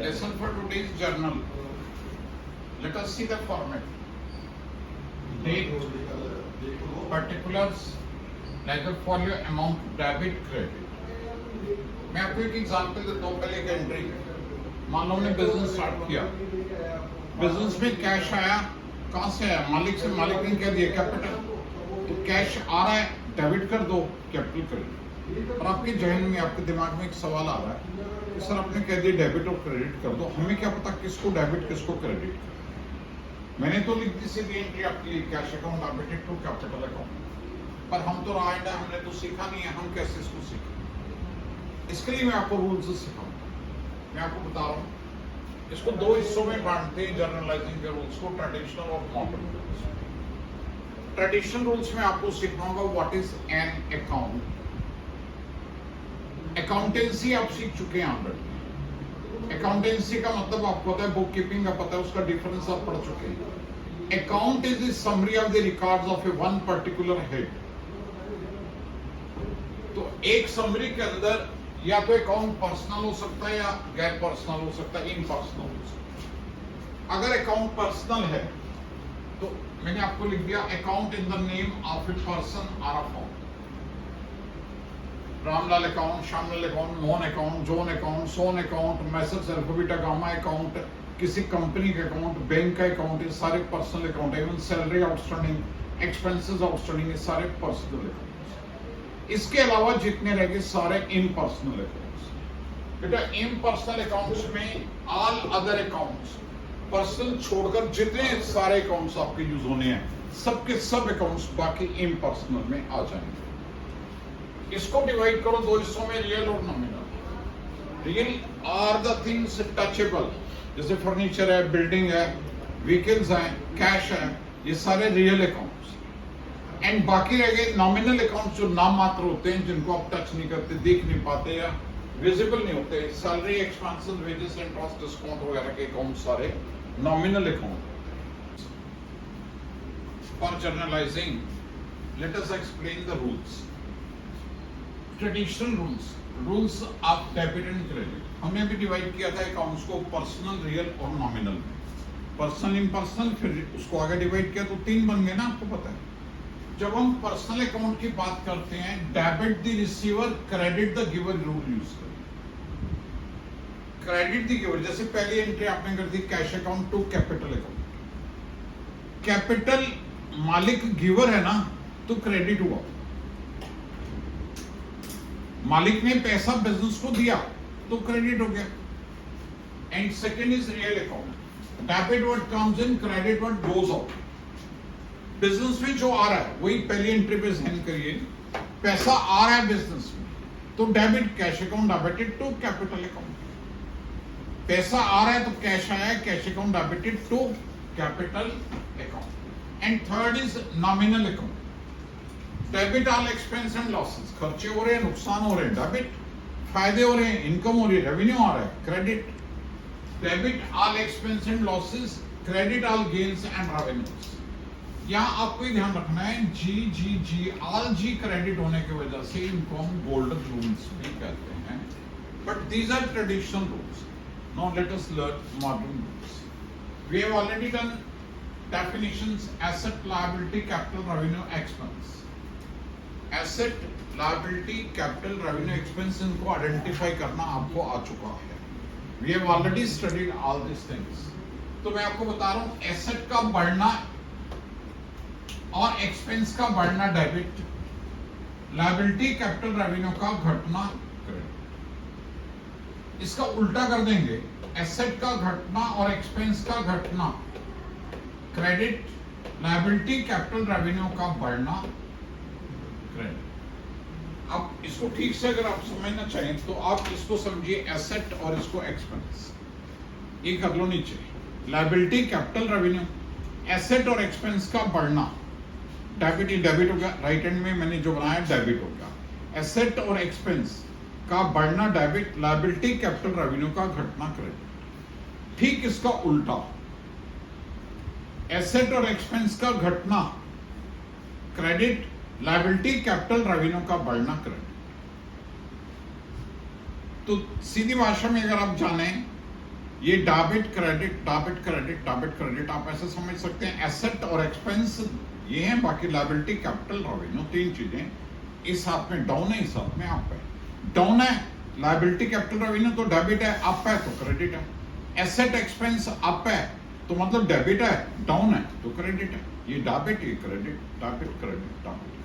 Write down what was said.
Lesson for today's journal. Let us see the format. Date, particulars, like the folio amount, debit, credit. मैं आपको एक example देता हूँ. पहले एक एंट्री, मान लो हमने बिजनेस स्टार्ट किया, बिजनेस में कैश आया. कहाँ से आया? मालिक से. मालिक ने क्या दिया? कैपिटल. तो कैश आ रहा है, डेबिट कर दो, कैपिटल क्रेडिट. और आपके जहन में, आपके दिमाग में एक सवाल आ रहा है कि सर आपने कह दिया डेबिट और क्रेडिट कर दो, हमें क्या पता किसको डेबिट किसको क्रेडिट करना. मैंने तो लिख दी सीधी एंट्री आपके लिए, cash account debited to capital account. पर हम तो राइट है, हमने तो सीखा नहीं है, हम कैसे इसको सीखें. इसके लिए मैं आपको रूल्स सिखाऊंगा. मैं आपको बता रहा हूँ, इसको दो हिस्सों में बांटते हैं जर्नलाइजिंग के रूल्स को, ट्रेडिशनल और मॉडर्न रूल्स. ट्रेडिशनल रूल्स में आपको सिखाऊंगा what is an account. Accountancy आप सीख चुके हैं ऑलरेडी. अकाउंटेंसी का मतलब आपको पता है, बुक कीपिंग का पता है, उसका डिफरेंस आप पढ़ चुके हैं. Account is the summary of the records of A one particular head. तो एक समरी के अंदर या तो अकाउंट पर्सनल हो सकता है या गैर पर्सनल हो सकता है, इम्पर्सनल हो सकता है. अगर अकाउंट पर्सनल है तो मैंने आपको लिख दिया account in the name of a person or a firm. Ramlal account, Shyamlal account, Mohan account, John account, son account, messrs alpha beta gamma account, किसी कंपनी का अकाउंट, बैंक का अकाउंट, ये सारे पर्सनल अकाउंट है. Even salary outstanding, expenses outstanding, ये सारे personal account. इसके अलावा जितने रह गए सारे इम्पर्सनल अकाउंट्स. बेटा इम्पर्सनल अकाउंट्स में ऑल अदर अकाउंट्स, पर्सनल छोड़कर जितने सारे अकाउंट्स आपके यूज होने हैं, सबके सब अकाउंट्स बाकी इम्पर्सनल में आ जाएंगे. इसको डिवाइड करो दो हिस्सों में, रियल और nominal. Real are the things touchable, जैसे फर्नीचर है, बिल्डिंग है, व्हीकल्स हैं, कैश है, ये सारे रियल अकाउंट्स. एंड बाकी रह गए नॉमिनल अकाउंट्स, जो नाम मात्र होते हैं, जिनको आप टच नहीं करते, देख नहीं पाते या विजिबल नहीं होते. Salary, expenses, wages, interest, discount वगैरह के अकाउंट सारे nominal account. For journalising let us explain the rules. Traditional rules of debit and credit. हमने भी डिवाइड किया था अकाउंट्स को पर्सनल, रियल और नॉमिनल में. पर्सनल, इम्पर्सनल, फिर उसको आगे डिवाइड किया तो तीन बन गए ना, आपको पता है. जब हम पर्सनल अकाउंट की बात करते हैं, debit the receiver, credit the giver rule use करें. क्रेडिट द गिवर, जैसे पहली एंट्री आपने कर दी cash account to capital account. Capital मालिक गिवर है ना, तो क्रेडिट हुआ. मालिक ने पैसा बिजनेस को दिया तो क्रेडिट हो गया. And second is real account. Debit what comes in, credit what goes out. Business में जो आ रहा है वही पहली एंट्री पे ध्यान करिए. पैसा आ रहा है बिजनेस में तो debit, cash account debited to capital account. पैसा आ रहा है तो कैश आया, cash account debited to capital account. And third is nominal account. Debit all expense and losses, खर्चे हो रहे हैं, नुकसान हो रहे हैं, डेबिट. फायदे हो रहे हैं, इनकम हो रही है, रेवेन्यू आ रहा है, credit. Debit all expense and losses, credit all gains and revenues. यहाँ आपको ही ध्यान रखना है, जी जी जी, ऑल जी क्रेडिट होने की वजह से इनको हम गोल्डन रूल्स भी कहते हैं. But these are traditional rules. Now let us learn modern rules. We have already done definitions: asset, liability, capital, revenue, expense. Asset, liability, capital, revenue, expense, इनको आइडेंटिफाई करना आपको आ चुका है. We have already studied all this things. तो मैं आपको बता रहा हूं, एसेट का बढ़ना और एक्सपेंस का बढ़ना डेबिट, लायबिलिटी, कैपिटल, रेवेन्यू का घटना क्रेडिट. इसका उल्टा कर देंगे, एसेट का घटना और एक्सपेंस का घटना क्रेडिट, लायबिलिटी, कैपिटल, रेवेन्यू का बढ़ना क्रेडिट. अब इसको ठीक से अगर आप समझना चाहें तो आप इसको समझिए एसेट और इसको एक्सपेंस. ये कर लो नीचे, लायबिलिटी, कैपिटल, रेवेन्यू. एसेट और एक्सपेंस का बढ़ना, डेबिट, डेबिट हो गया. राइट हैंड में मैंने जो बनाया डेबिट हो गया. एसेट और एक्सपेंस का बढ़ना डेबिट, लायबिलिटी, कैपिटल, रेवेन्यू का घटना क्रेडिट. ठीक इसका उल्टा, एसेट और एक्सपेंस का घटना क्रेडिट, लायबिलिटी, कैपिटल, रेवेन्यू का बढ़ना क्रेडिट. तो सीधी भाषा में अगर आप जाने ये debit credit debit credit debit credit आप ऐसे समझ सकते हैं। एसेट और एक्सपेंस ये हैं, बाकी लायबिलिटी कैपिटल रेवेन्यू तीन चीजें। इस हाथ में डाउन है, इस हाथ में अप है। डाउन है लायबिलिटी कैपिटल रेवेन्यू तो डेबिट है, अप है तो क्रेडिट है। एसेट एक्सपेंस अप है तो मतलब डेबिट है, डाउन है तो क्रेडिट है। ये डेबिट ये क्रेडिट, डेबिट क्रेडिट डेबिट।